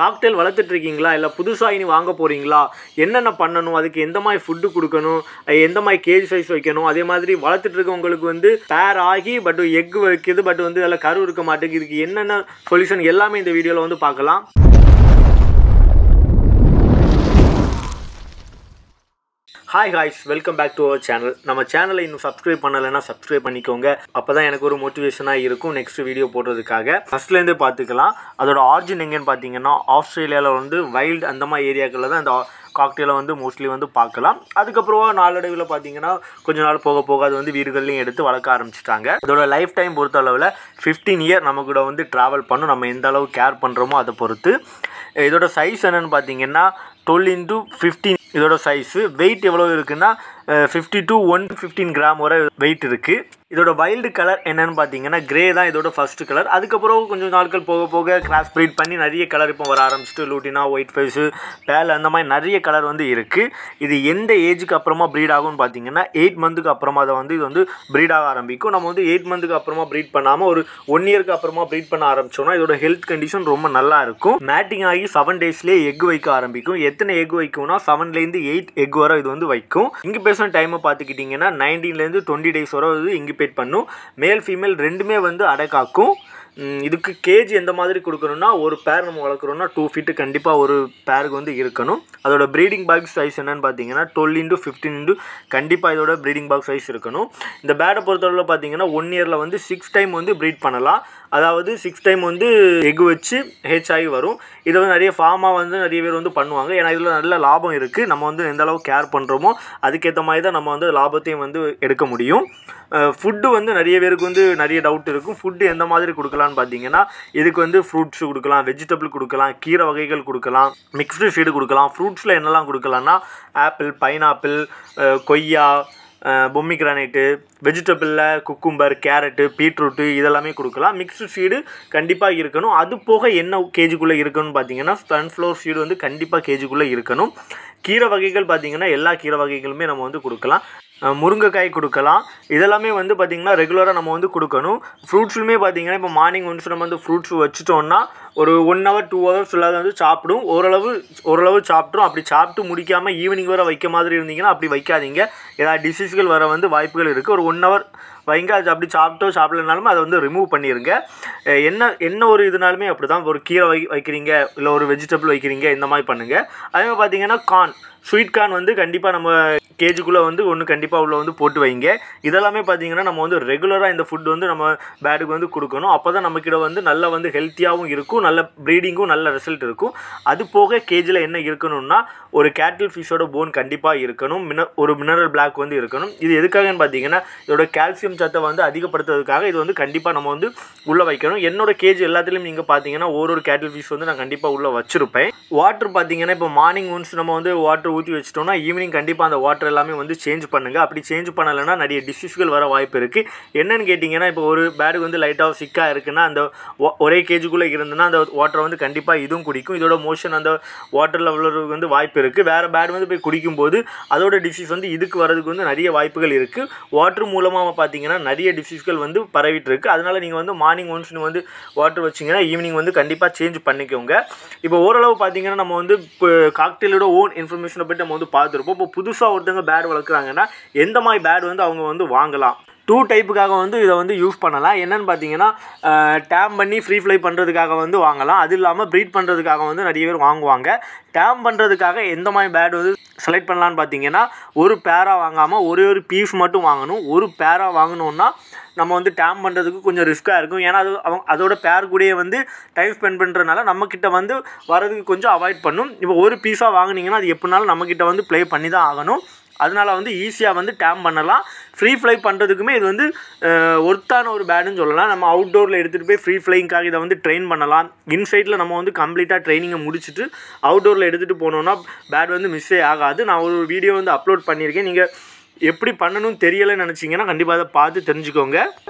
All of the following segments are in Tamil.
காக்டெயில் வளர்த்துட்டு இருக்கீங்களா இல்லை புதுசாக இனி வாங்க போகிறீங்களா, என்னென்ன பண்ணணும், அதுக்கு எந்த மாதிரி ஃபுட்டு கொடுக்கணும், எந்த மாதிரி கேஜ் சைஸ் வைக்கணும், அதே மாதிரி வளர்த்துட்டு இருக்கவங்களுக்கு வந்து பேர் ஆகி பட் எக் வைக்குது பட் வந்து அதில் கரு இருக்க மாட்டேங்குது, இதுக்கு என்னென்ன சொல்யூஷன் எல்லாமே இந்த வீடியோவில் வந்து பார்க்கலாம். Hi guys, welcome back to our channel. நம்ம சேனலை இன்னும் சப்ஸ்கிரைப் பண்ணலைன்னா சப்ஸ்கிரைப் பண்ணிக்கோங்க. அப்போ தான் எனக்கு ஒரு மோட்டிவேஷனாக இருக்கும் நெக்ஸ்ட் வீடியோ போடுறதுக்காக. ஃபஸ்ட்லேருந்தே பார்த்துக்கலாம். அதோட ஆரிஜின் எங்கேன்னு பார்த்தீங்கன்னா ஆஸ்திரேலியாவில் வந்து வைல்டு அந்த மாதிரி ஏரியாக்களில் தான் அந்த காக்டெயிலை வந்து மோஸ்ட்லி வந்து பார்க்கலாம். அதுக்கப்புறம் நாளடைவில் பார்த்தீங்கன்னா கொஞ்ச நாள் போக போக அது வந்து வீடுகள்லையும் எடுத்து வளர்க்க ஆரம்பிச்சிட்டாங்க. அதோட லைஃப் டைம் பொறுத்த அளவில் 15 இயர் நம்ம கூட வந்து ட்ராவல் பண்ணும். நம்ம எந்த அளவு கேர் பண்ணுறோமோ அதை பொறுத்து. இதோட சைஸ் என்னென்னு பார்த்தீங்கன்னா 12 x 15. இதோட சைஸு வெயிட் எவ்வளோ இருக்குன்னா 50 to 115 கிராம் வரை வெயிட் இருக்குது. இதோட வைல்டு கலர் என்னென்னு பார்த்தீங்கன்னா கிரே தான் இதோட ஃபஸ்ட்டு கலர். அதுக்கப்புறம் கொஞ்சம் நாட்கள் போக போக கிராஸ் ப்ரீட் பண்ணி நிறைய கலர் இப்போ வர ஆரம்பிச்சிட்டு லூட்டினா, ஒயிட் ஃபேஸு, பேல் அந்த மாதிரி நிறைய கலர் வந்து இருக்குது. இது எந்த ஏஜுக்கு அப்புறமா ப்ரீட் ஆகும்னு பார்த்தீங்கன்னா 8 மந்த்துக்கு அப்புறமா அதை வந்து இது வந்து ப்ரீட் ஆக ஆரம்பிக்கும். நம்ம வந்து 8 மந்த்துக்கு அப்புறமா ப்ரீட் பண்ணாமல் ஒரு 1 இயருக்கு அப்புறமா ப்ரீட் பண்ண ஆரம்பிச்சோம்னா இதோட ஹெல்த் கண்டிஷன் ரொம்ப நல்லா இருக்கும். மேட்டிங் ஆகி 7 டேஸ்லேயே எக் வைக்க ஆரம்பிக்கும். எத்தனை எக் வைக்கும்னா 7லேருந்து 8 எக் வரை இது வந்து வைக்கும். இன்குபேஷன் டைமை பார்த்துக்கிட்டிங்கன்னா 19லேருந்து 20 டேஸ் வரை இது இன்குபேட் பண்ணும். மேல் ஃபீமேல் ரெண்டுமே வந்து அடைக்காக்கும். இதுக்கு கேஜ் எந்த மாதிரி கொடுக்கணும்னா ஒரு பேர் நம்ம வளர்க்குறோம்னா 2 feet கண்டிப்பாக ஒரு பேருக்கு வந்து இருக்கணும். அதோட ப்ரீடிங் பாக்ஸ் சைஸ் என்னென்னு பார்த்தீங்கன்னா 12 x 15 கண்டிப்பாக இதோட ப்ரீடிங் பாக்ஸ் சைஸ் இருக்கணும். இந்த பேடை பொறுத்தவரை பார்த்தீங்கன்னா 1 இயரில் வந்து 6 டைம் வந்து ப்ரீட் பண்ணலாம். அதாவது 6 டைம் வந்து எக் வச்சு ஹெச் ஆகி வரும். இதை வந்து நிறைய ஃபார்மாக வந்து நிறைய பேர் வந்து பண்ணுவாங்க. ஏன்னா இதில் நல்ல லாபம் இருக்குது. நம்ம வந்து எந்த அளவுக்கு கேர் பண்ணுறோமோ அதுக்கேற்ற மாதிரி தான் நம்ம வந்து லாபத்தையும் வந்து எடுக்க முடியும். ஃபுட்டு வந்து நிறைய பேருக்கு வந்து நிறைய டவுட் இருக்கும். ஃபுட்டு எந்த மாதிரி கொடுக்கலான்னு பார்த்தீங்கன்னா இதுக்கு வந்து ஃப்ரூட்ஸ் கொடுக்கலாம், வெஜிடபிள் கொடுக்கலாம், கீரை வகைகள் கொடுக்கலாம், மிக்ஸ்டு ஃபீடு கொடுக்கலாம். ஃப்ரூட்ஸில் என்னெல்லாம் கொடுக்கலாம்னா ஆப்பிள், பைனாப்பிள், கொய்யா, பொம்மி கிரானைட்டு, வெஜிடபிளில் குக்கும்பர், கேரட்டு, பீட்ரூட்டு இதெல்லாமே கொடுக்கலாம். மிக்ஸ்டு ஃபீடு கண்டிப்பாக இருக்கணும். அது போக என்ன கேஜிக்குள்ளே இருக்கணும்னு பார்த்தீங்கன்னா சன்ஃப்ளவர் ஃபீடு வந்து கண்டிப்பாக கேஜிக்குள்ளே இருக்கணும். கீரை வகைகள் பார்த்திங்கன்னா எல்லா கீரை வகைகளுமே நம்ம வந்து கொடுக்கலாம். முருங்கைக்காய் கொடுக்கலாம். இதெல்லாமே வந்து பார்த்திங்கன்னா ரெகுலராக நம்ம வந்து கொடுக்கணும். ஃப்ரூட்ஸ்லுமே பார்த்திங்கன்னா இப்போ மார்னிங் ஒன்ஸ் நம்ம வந்து ஃப்ரூட்ஸ் வச்சுட்டோம்னா ஒரு 1 hour 2 hours இல்லாத வந்து சாப்பிடும். ஓரளவு சாப்பிட்ரும். அப்படி சாப்பிட்டு முடிக்காமல் ஈவினிங் வரை வைக்க மாதிரி இருந்தீங்கன்னா அப்படி வைக்காதீங்க. ஏதாவது டிசீஸ்கள் வர வந்து வாய்ப்புகள் இருக்குது. ஒரு 1 hour வைங்க. அது அப்படி சாப்பிடலனாலுமே அதை வந்து ரிமூவ் பண்ணிடுங்க. என்ன ஒரு இதுனாலுமே அப்படி தான். ஒரு கீரை வைக்கிறீங்க இல்லை ஒரு வெஜிடபிள் வைக்கிறீங்க இந்த மாதிரி பண்ணுங்கள். அதே மாதிரி பார்த்திங்கன்னா ஸ்வீட் கார்ன் வந்து கண்டிப்பாக நம்ம கேஜுக்குள்ளே வந்து ஒன்று கண்டிப்பாக உள்ள வந்து போட்டு வைங்க. இதெல்லாமே பார்த்திங்கன்னா நம்ம வந்து ரெகுலராக இந்த ஃபுட் வந்து நம்ம பேடுக்கு வந்து கொடுக்கணும். அப்போ தான் நம்மக்கிட்ட வந்து நல்ல வந்து ஹெல்த்தியாகவும் இருக்கும், நல்ல ப்ரீடிங்கும் நல்ல ரிசல்ட் இருக்கும். அது போக கேஜில் என்ன இருக்கணும்னா ஒரு கேட்டில் ஃபிஷ்ஷோட போன் கண்டிப்பாக இருக்கணும். ஒரு மினரல் பிளாக் வந்து இருக்கணும். இது எதுக்காகன்னு பார்த்தீங்கன்னா இதோட கால்சியம் சத்தை வந்து அதிகப்படுத்துறதுக்காக இது வந்து கண்டிப்பாக நம்ம வந்து உள்ளே வைக்கணும். என்னோட கேஜ் எல்லாத்துலேயும் நீங்கள் பார்த்தீங்கன்னா ஒரு கேட்டில் ஃபிஷ் வந்து நான் கண்டிப்பாக உள்ளே வச்சுருப்பேன். வாட்டர் பார்த்தீங்கன்னா இப்போ மார்னிங் ஒன்ஸ் நம்ம வந்து வாட்டர் ஊற்றி வச்சிட்டோம்னா ஈவினிங் கண்டிப்பாக அந்த வாட்டர் எல்லாமே வந்து சேஞ்ச் பண்ணுங்கள். அப்படி சேஞ்ச் பண்ணலைன்னா நிறைய டிசீஸ்கள் வர வாய்ப்பு இருக்குது. என்னென்னு கேட்டிங்கன்னா இப்போ ஒரு பேடுக்கு வந்து லைட்டாக சிக்காக இருக்குன்னா அந்த ஒரே கேஜுக்குள்ளே இருந்துன்னா அந்த வாட்டரை வந்து கண்டிப்பாக இதுவும் குடிக்கும். இதோட மோஷன் அந்த வாட்டரில் உள்ளதுக்கு வந்து வாய்ப்பு இருக்குது. வேறு பேடு வந்து போய் குடிக்கும்போது அதோட டிசீஸ் வந்து இதுக்கு வரதுக்கு வந்து நிறைய வாய்ப்புகள் இருக்குது. வாட்டர் மூலமாக பார்த்தீங்கன்னா நிறைய டிசீஸ்கள் வந்து பரவிட்டு இருக்குது. அதனால் நீங்கள் வந்து மார்னிங் ஒன்ஸ் வந்து வாட்டர் வச்சிங்கன்னா ஈவினிங் வந்து கண்டிப்பாக சேஞ்ச் பண்ணிக்கோங்க. இப்போ ஓரளவு பார்த்தீங்கன்னா நம்ம வந்து இப்போ காக்டெயிலோட ஓன் இன்ஃபர்மேஷனை பற்றி நம்ம வந்து பார்த்துருப்போம். இப்போ புதுசாக ஒருத்தவங்க பேட் வளர்க்குறாங்கன்னா எந்த மாதிரி பேட் வந்து அவங்க வந்து வாங்கலாம். 2 டைப்புக்காக வந்து இதை வந்து யூஸ் பண்ணலாம். என்னென்னு பார்த்தீங்கன்னா டேம் பண்ணி ஃப்ரீ ஃப்ளை பண்ணுறதுக்காக வந்து வாங்கலாம். அது இல்லாமல் ப்ரீட் பண்ணுறதுக்காக வந்து நிறைய பேர் வாங்குவாங்க. டேம் பண்ணுறதுக்காக எந்த மாதிரி பேட் வந்து செலக்ட் பண்ணலான்னு பார்த்தீங்கன்னா ஒரு பேராக வாங்காமல் ஒரு பீஸ் மட்டும் வாங்கணும். ஒரு பேராக வாங்கினோன்னா நம்ம வந்து டேம் பண்ணுறதுக்கு கொஞ்சம் ரிஸ்க்காக இருக்கும். ஏன்னா அதோட பேர் கூடயே வந்து டைம் ஸ்பெண்ட் பண்ணுறதுனால நம்மக்கிட்ட வந்து வரதுக்கு கொஞ்சம் அவாய்ட் பண்ணும். இப்போ ஒரு பீஸாக வாங்கினீங்கன்னா அது எப்படினாலும் நம்மக்கிட்ட வந்து ப்ளே பண்ணி தான் ஆகணும். அதனால் வந்து ஈஸியாக வந்து டேம் பண்ணலாம். ஃப்ரீ ஃப்ளை பண்ணுறதுக்குமே இது வந்து ஒர்த்தான ஒரு பேடுன்னு சொல்லலாம். நம்ம அவுட்டோரில் எடுத்துகிட்டு போய் ஃப்ரீ ஃப்ளைங்காக இதை வந்து ட்ரெயின் பண்ணலாம். இன்சைட்டில் நம்ம வந்து கம்ப்ளீட்டாக ட்ரைனிங்கை முடிச்சுட்டு அவுட்டோரில் எடுத்துகிட்டு போனோன்னா பேட் வந்து மிஸ்ஸே ஆகாது. நான் ஒரு வீடியோ வந்து அப்லோட் பண்ணியிருக்கேன். நீங்கள் எப்படி பண்ணணும்னு தெரியலைன்னு நினச்சிங்கன்னா கண்டிப்பாக அதை பார்த்து தெரிஞ்சுக்கோங்க.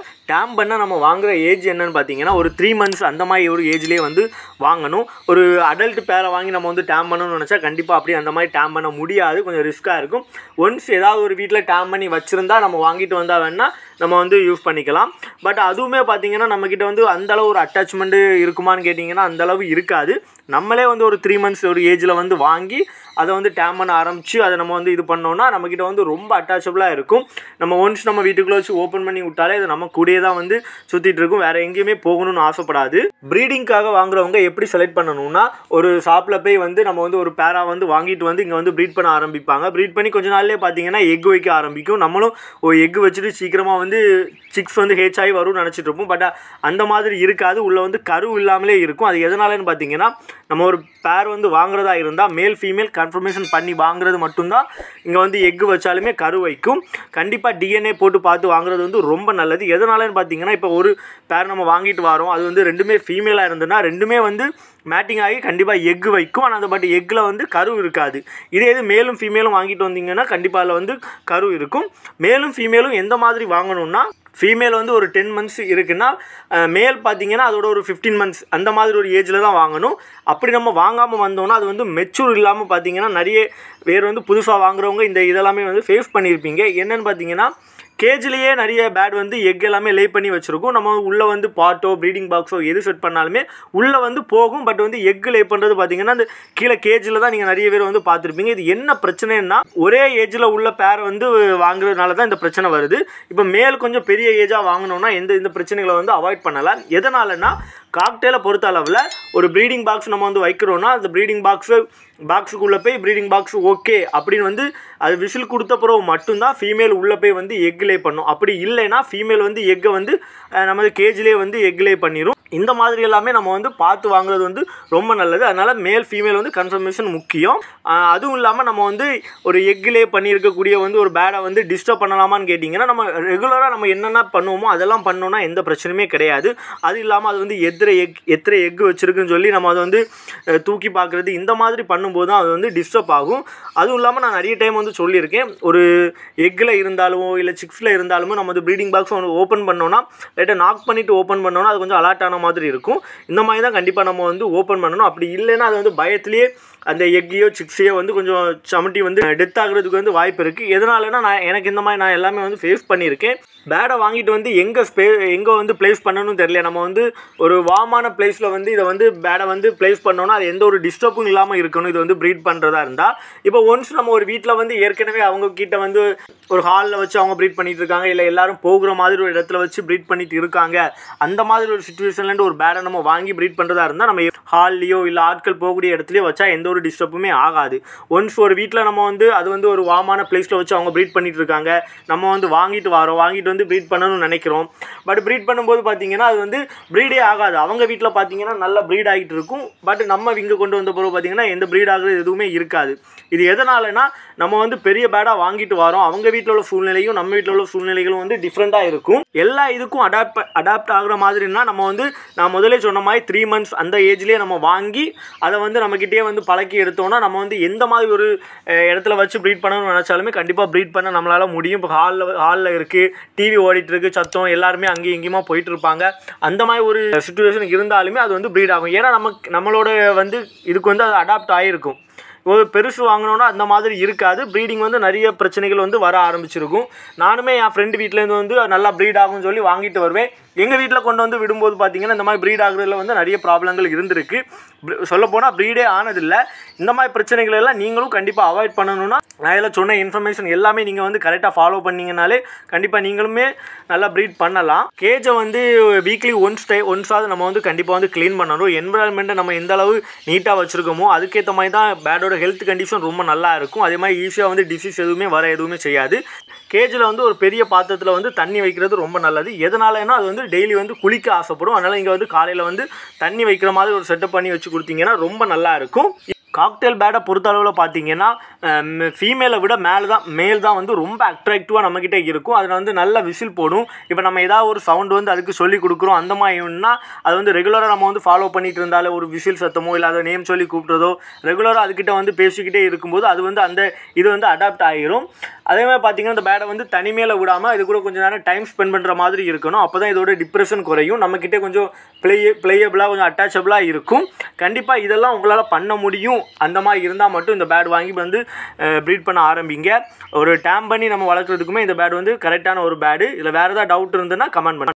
டேம் பண்ணால் நம்ம வாங்குகிற ஏஜ் என்னன்னு பார்த்தீங்கன்னா ஒரு 3 months அந்த மாதிரி ஒரு ஏஜ்லேயே வந்து வாங்கணும். ஒரு அடல்ட் பேரை வாங்கி நம்ம வந்து டேம் பண்ணணும்னு நினச்சா கண்டிப்பாக அப்படி அந்த மாதிரி டேம் பண்ண முடியாது, கொஞ்சம் ரிஸ்க்காக இருக்கும். ஒன்ஸ் ஏதாவது ஒரு வீட்டில் டேம் பண்ணி வச்சுருந்தா நம்ம வாங்கிட்டு வந்தால் வேணால் நம்ம வந்து யூஸ் பண்ணிக்கலாம். பட் அதுவுமே பார்த்திங்கன்னா நம்மக்கிட்ட வந்து அந்தளவு ஒரு அட்டாச்மெண்ட்டு இருக்குமான்னு கேட்டிங்கன்னா அந்தளவு இருக்காது. நம்மளே வந்து ஒரு 3 months ஒரு ஏஜில் வந்து வாங்கி அதை வந்து டேம் பண்ண ஆரம்பித்து அதை நம்ம வந்து இது பண்ணோன்னா நம்மக்கிட்ட வந்து ரொம்ப அட்டாச்சபிளாக இருக்கும். நம்ம ஒன்ஸ் நம்ம வீட்டுக்குள்ளே வச்சு ஓப்பன் பண்ணி விட்டாலே அது நம்ம கூடயே தான் வந்து சுற்றிட்டு இருக்கும், வேறு எங்கேயுமே போகணும்னு ஆசைப்படாது. ப்ரீடிங்காக வாங்குறவங்க எப்படி செலக்ட் பண்ணணும்னா ஒரு ஷாப்பில் போய் வந்து நம்ம வந்து ஒரு பேரா வந்து வாங்கிட்டு வந்து இங்கே வந்து ப்ரீட் பண்ண ஆரம்பிப்பாங்க. ப்ரீட் பண்ணி கொஞ்ச நாள்லேயே பார்த்தீங்கன்னா எக் வைக்க ஆரம்பிக்கும். நம்மளும் ஒரு எக் வச்சுட்டு சீக்கிரமாக வந்து சிக்ஸ் வந்து ஹேச் ஆகி வரும்னு நினச்சிட்டு இருப்போம். பட் அந்த மாதிரி இருக்காது, உள்ளே வந்து கரு இல்லாமலே இருக்கும். அது எதனாலன்னு பார்த்தீங்கன்னா நம்ம ஒரு பேர் வந்து வாங்குறதா இருந்தால் மேல் ஃபீமேல் கன்ஃபர்மேஷன் பண்ணி வாங்குறது மட்டும்தான் இங்கே வந்து எக்கு வச்சாலுமே கரு வைக்கும். கண்டிப்பாக டிஎன்ஏ போட்டு பார்த்து வாங்குறது வந்து ரொம்ப நல்லது. எதனாலன்னு பார்த்தீங்கன்னா இப்போ ஒரு பேர் நம்ம வாங்கிட்டு வரோம், அது வந்து ரெண்டுமே ஃபீமேலாக இருந்ததுன்னா ரெண்டுமே வந்து மேட்டிங் ஆகி கண்டிப்பாக எக்கு வைக்கும். ஆனால் அந்த பட் எக்கில் வந்து கரு இருக்காது. இதே இது மேலும் ஃபீமேலும் வாங்கிட்டு வந்தீங்கன்னா கண்டிப்பாக அதில் வந்து கரு இருக்கும். மேலும் ஃபீமேலும் எந்த மாதிரி வாங்கணும்னா ஃபீமேல் வந்து ஒரு 10 months இருக்குன்னா மேல் பார்த்தீங்கன்னா அதோட ஒரு 15 months அந்த மாதிரி ஒரு ஏஜில் தான் வாங்கணும். அப்படி நம்ம வாங்காமல் வந்தோம்னா அது வந்து மெச்சூர் இல்லாமல் பார்த்தீங்கன்னா நிறைய பேர் வந்து புதுசாக வாங்குறவங்க இந்த இதெல்லாமே வந்து ஃபேஸ் பண்ணியிருப்பீங்க. என்னென்னு பார்த்தீங்கன்னா கேஜ்லேயே நிறைய பேட் வந்து எக் எல்லாமே லே பண்ணி வச்சுருக்கும். நம்ம உள்ளே வந்து பாட்டோ ப்ரீடிங் பாக்ஸோ எது செட் பண்ணாலுமே உள்ளே வந்து போகும். பட் வந்து எக் லே பண்ணுறது பார்த்தீங்கன்னா அந்த கீழே கேஜில் தான் நீங்கள் நிறைய பேர் வந்து பார்த்துருப்பீங்க. இது என்ன பிரச்சனைன்னா ஒரே ஏஜில் உள்ள பேரை வந்து வாங்குறதுனால தான் இந்த பிரச்சனை வருது. இப்போ மேல் கொஞ்சம் பெரிய ஏஜாக வாங்கினோன்னா இந்த பிரச்சனைகளை வந்து அவாய்ட் பண்ணலாம். எதனாலன்னா காக்டெயிலை பொறுத்த அளவில் ஒரு ப்ரீடிங் பாக்ஸ் நம்ம வந்து வைக்கிறோன்னா அந்த ப்ரீடிங் பாக்ஸுக்குள்ளே போய் ப்ரீடிங் பாக்ஸ் ஓகே அப்படின்னு வந்து அது விசில் கொடுத்த பிறகு மட்டும்தான் ஃபீமேல் உள்ளே போய் வந்து எக் லே பண்ணும். அப்படி இல்லைன்னா ஃபீமேல் வந்து எக்கை வந்து நமது கேஜ்லேயே வந்து எக் லே பண்ணிடும். இந்த மாதிரி எல்லாமே நம்ம வந்து பார்த்து வாங்குறது வந்து ரொம்ப நல்லது. அதனால் மேல் ஃபீமேல் வந்து கன்ஃபர்மேஷன் முக்கியம். அதுவும் இல்லாமல் நம்ம வந்து ஒரு எக் லே பண்ணியிருக்கக்கூடிய வந்து ஒரு பேடை வந்து டிஸ்டர்ப் பண்ணலாமான்னு கேட்டிங்கன்னா நம்ம ரெகுலராக நம்ம என்னென்ன பண்ணுவோமோ அதெல்லாம் பண்ணோன்னா எந்த பிரச்சனையுமே கிடையாது. அது இல்லாமல் அது வந்து எத்தனை எக் வச்சுருக்குன்னு சொல்லி நம்ம அதை வந்து தூக்கி பார்க்குறது இந்த மாதிரி பண்ணும்போது தான் அது வந்து டிஸ்டர்ப் ஆகும். அதுவும் இல்லாமல் நான் நிறைய டைம் வந்து சொல்லியிருக்கேன், ஒரு எக்கில் இருந்தாலும் இல்லை சிக்ஸில் இருந்தாலும் நம்ம வந்து ப்ரீடிங் பாக்ஸ் ஒன்று ஓப்பன் பண்ணோன்னா லைட்டாக நாக் பண்ணிவிட்டு ஓப்பன் பண்ணோன்னா அது கொஞ்சம் அலர்ட் ஆன மாதிரி இருக்கும். இந்த மாதிரி தான் கண்டிப்பாக நம்ம வந்து ஓப்பன் பண்ணணும். அப்படி இல்லைன்னா அது வந்து பயத்திலேயே அந்த எக்கையோ சிக்ஸையோ வந்து கொஞ்சம் சமட்டி வந்து டெத் ஆகுறதுக்கு வந்து வாய்ப்பு இருக்குது. எதனாலனா எனக்கு இந்த மாதிரி நான் எல்லாமே வந்து ஃபேஸ் பண்ணியிருக்கேன். பேடை வாங்கிட்டு வந்து எங்கே வந்து ப்ளேஸ் பண்ணணும்னு தெரியல. நம்ம வந்து ஒரு வார்மான பிளேஸில் வந்து இதை வந்து பேடை வந்து ப்ளேஸ் பண்ணோன்னா அது எந்த ஒரு டிஸ்டர்பும் இல்லாமல் இருக்கணும். இது வந்து ப்ரீட் பண்ணுறதா இருந்தால் இப்போ ஒன்ஸ் நம்ம ஒரு வீட்டில் வந்து ஏற்கனவே அவங்க கிட்ட வந்து ஒரு ஹாலில் வச்சு அவங்க ப்ரீட் பண்ணிட்டு இருக்காங்க, இல்லை எல்லாரும் போகிற மாதிரி ஒரு இடத்துல வச்சு ப்ரீட் பண்ணிட்டு இருக்காங்க, அந்த மாதிரி ஒரு சுச்சுவேஷன்லேருந்து ஒரு பேடை நம்ம வாங்கி ப்ரீட் பண்ணுறதா இருந்தால் நம்ம ஹால்லையோ இல்லை ஆட்கள் போகக்கூடிய இடத்துலையோ வச்சா எந்த ஒரு டிஸ்டர்புமே ஆகாது. ஒன்ஸ் ஒரு வீட்டில் நம்ம வந்து அது வந்து ஒரு வார்மான பிளேஸில் வச்சு அவங்க ப்ரீட் பண்ணிட்டு இருக்காங்க, நம்ம வந்து வாங்கிட்டு வந்து ப்ரீட் பண்ணணும்னு நினைக்கிறோம். பட் ப்ரீட் பண்ணும்போது பார்த்தீங்கன்னா அது வந்து ப்ரீடே ஆகாது. அவங்க வீட்டில் பார்த்தீங்கன்னா நல்லா ப்ரீட் ஆகிட்டு இருக்கும். பட் நம்ம இங்கே கொண்டு வந்த பிறகு பார்த்தீங்கன்னா எந்த ப்ரீட் ஆகுறது எதுவுமே இருக்காது. இது எதனாலனா நம்ம வந்து பெரிய பேடாக வாங்கிட்டு வரோம், அவங்க வீட்டில் உள்ள சூழ்நிலையும் நம்ம வீட்டில் உள்ள சூழ்நிலைகளும் வந்து டிஃப்ரெண்ட்டாக இருக்கும். எல்லா இதுக்கும் அடாப்ட் ஆகுற மாதிரினா நம்ம வந்து நான் முதலே சொன்ன மாதிரி 3 months அந்த ஏஜ்லேயே நம்ம வாங்கி அதை வந்து நம்மக்கிட்டே வந்து பழக்கி எடுத்தோம்னா நம்ம வந்து எந்த மாதிரி ஒரு இடத்துல வச்சு ப்ரீட் பண்ணணும்னு நினச்சாலுமே கண்டிப்பாக ப்ரீட் பண்ண நம்மளால் முடியும். இப்போ ஹாலில் இருக்குது, டிவி ஓடிட்டு இருக்கு, சத்தம் எல்லாருமே அங்கேயும் இங்கேயுமா போயிட்டு இருப்பாங்க, அந்த மாதிரி ஒரு சிச்சுவேஷன் இருந்தாலுமே அது வந்து ப்ரீட் ஆகும். ஏன்னா நம்மளோட வந்து இதுக்கு வந்து அது அடாப்ட் ஆகிருக்கும். ஒரு பெருசு வாங்கினோன்னா அந்த மாதிரி இருக்காது. ப்ரீடிங் வந்து நிறைய பிரச்சனைகள் வந்து வர ஆரம்பிச்சிருக்கும். நானுமே என் ஃப்ரெண்டு வீட்டிலேருந்து வந்து நல்லா ப்ரீட் ஆகும்னு சொல்லி வாங்கிட்டு வருவேன். எங்கள் வீட்டில் கொண்டு வந்து விடும்போது பார்த்திங்கன்னா இந்த மாதிரி ப்ரீட் ஆகுறதுல வந்து நிறைய ப்ராப்ளங்கள் இருந்திருக்கு. சொல்லப்போனால் ப்ரீடே ஆனதில்லை. இந்த மாதிரி பிரச்சனைகள் எல்லாம் நீங்களும் கண்டிப்பாக அவாய்ட் பண்ணணும்னா நான் இதில் சொன்ன இன்ஃபர்மேஷன் எல்லாமே நீங்கள் வந்து கரெக்டாக ஃபாலோ பண்ணிங்கனாலே கண்டிப்பாக நீங்களுமே நல்லா ப்ரீட் பண்ணலாம். கேஜை வந்து வீக்லி ஒன்ஸாவது நம்ம வந்து கண்டிப்பாக வந்து க்ளீன் பண்ணணும். என்விரான்மெண்ட்டை நம்ம எந்த அளவு நீட்டாக வச்சுருக்கோமோ அதுக்கேற்ற மாதிரி தான் பேடோட ஹெல்த் கண்டிஷன் ரொம்ப நல்லா இருக்கும். அதே மாதிரி ஈஸியாக வந்து டிசீஸ் எதுவுமே செய்யாது. கேஜில் வந்து ஒரு பெரிய பாத்திரத்தில் வந்து தண்ணி வைக்கிறது ரொம்ப நல்லது. எதனாலனா அது வந்து டெய்லி வந்து குளிக்க ஆசைப்படும். அதனால் இங்கே வந்து காலையில் வந்து தண்ணி வைக்கிற மாதிரி ஒரு செட்டப் பண்ணி வச்சு கொடுத்தீங்கன்னா ரொம்ப நல்லா இருக்கும். காக்டெயில் பேட்டை பொறுத்த அளவில் பார்த்தீங்கன்னா ஃபீமேலை விட மேல் தான் வந்து ரொம்ப அட்ராக்டிவாக நம்மக்கிட்ட இருக்கும். அதில் வந்து நல்ல விசில் போடும். இப்போ நம்ம ஏதாவது ஒரு சவுண்டு வந்து அதுக்கு சொல்லி கொடுக்குறோம், அந்த மாதிரினா அது வந்து ரெகுலராக நம்ம வந்து ஃபாலோ பண்ணிட்டு இருந்தாலே ஒரு விசில் சத்தமோ இல்லை அதை நேம் சொல்லி கூப்பிட்றதோ ரெகுலராக அதுக்கிட்ட வந்து பேசிக்கிட்டே இருக்கும்போது அது வந்து அந்த இது வந்து அடாப்ட் ஆகிரும். அதே மாதிரி பார்த்தீங்கன்னா இந்த பேடை வந்து தனிமையில் விடாமல் இது கூட கொஞ்சம் நேரம் டைம் ஸ்பெண்ட் பண்ணுற மாதிரி இருக்கணும். அப்போ தான் இதோட டிப்ரெஷன் குறையும், நம்மக்கிட்டே கொஞ்சம் பிளேயபிளாக கொஞ்சம் அட்டாச்சபிளாக இருக்கும். கண்டிப்பாக இதெல்லாம் உங்களால் பண்ண முடியும். அந்த மாதிரி இருந்தால் மட்டும் இந்த பேட் வாங்கி வந்து ப்ரீட் பண்ண ஆரம்பிங்க. ஒரு டேம் பண்ணி நம்ம வளர்க்குறதுக்குமே இந்த பேட் வந்து கரெக்டான ஒரு பேடு. இதில் வேறு ஏதாவது டவுட் இருந்ததுன்னா கமெண்ட் பண்ணுங்க.